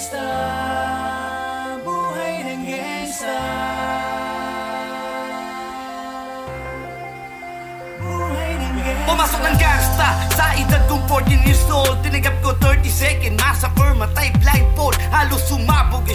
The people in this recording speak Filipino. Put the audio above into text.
gangsta, buhay ng gangsta, buhay ng gangsta. Pumasok ng gangsta sa edad kong 14 years old. Tinigap ko 30 second massacre, matay blindfold. Halos sumabog